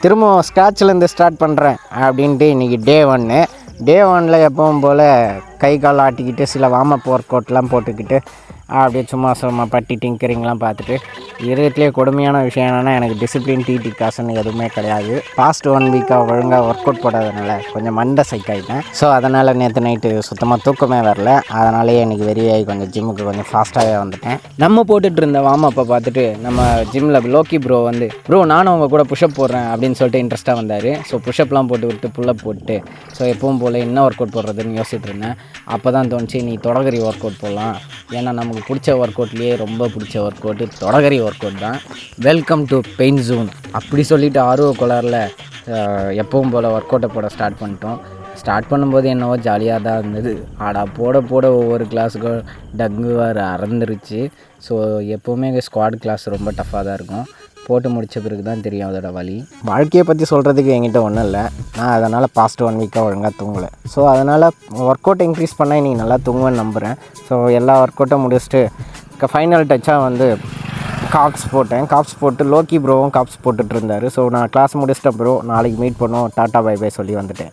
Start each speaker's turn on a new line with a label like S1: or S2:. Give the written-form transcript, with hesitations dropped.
S1: திரும்பவும் ஸ்க்ராட்ச்லேருந்து ஸ்டார்ட் பண்ணுறேன் அப்படின்ட்டு இன்றைக்கி டே 1. டே 1ல் எப்பவும் போல் கை கால் ஆட்டிக்கிட்டு சில வார்மப் ஒர்க் அவுட்லாம் போட்டுக்கிட்டு அப்படியே சும்மா பட்டி டிங்கரிங்லாம் பார்த்துட்டு இருக்கிறதுலே கொடுமையான விஷயம் என்னென்னா எனக்கு டிசிப்ளின் டிடி காசுன்னு எதுவுமே கிடையாது. பாஸ்ட் 1 வீக்காக ஒழுங்காக ஒர்க் அவுட் போடாதனால கொஞ்சம் மண்டை சைக்காயிட்டேன். ஸோ அதனால் நேற்று நைட்டு சுத்தமாக தூக்கமே வரல. அதனாலேயே இன்றைக்கி வெறியாகி கொஞ்சம் ஜிம்முக்கு கொஞ்சம் ஃபாஸ்ட்டாகவே வந்துட்டேன். நம்ம போட்டுட்டு இருந்த வார்மப்பை பார்த்துட்டு நம்ம ஜிம்மில் லோக்கி ப்ரோ வந்து நானும் அவங்க கூட புஷ்அப் போடுறேன் அப்படின்னு சொல்லிட்டு இன்ட்ரெஸ்ட்டாக வந்தார். ஸோ புஷ்அப்லாம் போட்டு விட்டு புல்லப் போட்டு ஸோ எப்பவும் போல் என்ன ஒர்க் அவுட் போடுறதுன்னு யோசிச்சுட்டு இருந்தேன். அப்போ தான் தோணுச்சு நீ தொடகரி ஒர்க் அவுட் போடலாம். ஏன்னா நமக்கு பிடிச்ச ஒர்க் அவுட்லேயே ரொம்ப பிடிச்ச ஒர்க் அவுட்டு தொடகரி ஒர்க் அவுட் தான். வெல்கம் டு பெயின் ஜோன் அப்படி சொல்லிவிட்டு ஆர்வ கோளாறில் எப்பவும் போல் ஒர்க் அவுட்டை போட ஸ்டார்ட் பண்ணிட்டோம். ஸ்டார்ட் பண்ணும்போது என்னவோ ஜாலியாக தான் இருந்தது. போட ஒவ்வொரு கிளாஸுக்கும் டங்கு வேறு அறந்துருச்சு. ஸோ எப்போவுமே ஸ்குவாட் கிளாஸ் ரொம்ப டஃப்பாக தான் இருக்கும். போட்டு முடித்த பிறகு தான் தெரியும் அதோட வலி. வாழ்க்கையை பற்றி சொல்கிறதுக்கு என்கிட்ட ஒன்றும் இல்லை. நான் அதனால் பாஸ்ட் 1 வீக்காக ஒழுங்காக தூங்கலை. ஸோ அதனால் ஒர்க் அவுட் இன்க்ரீஸ் பண்ணால் இன்றைக்கி நல்லா தூங்குவேன்னு நம்புகிறேன். ஸோ எல்லா ஒர்க் அவுட்டும் முடிச்சுட்டு ஃபைனல் டச்சாக வந்து காப்ஸ் போட்டேன். காப்ஸ் போட்டு லோக்கி ப்ரோவும் காப்ஸ் போட்டுட்டு இருந்தார். ஸோ நான் கிளாஸ் முடிச்சிட்டேன் ப்ரோ, நாளைக்கு மீட் பண்ணுவோம், டாட்டா பை பை சொல்லி வந்துட்டேன்.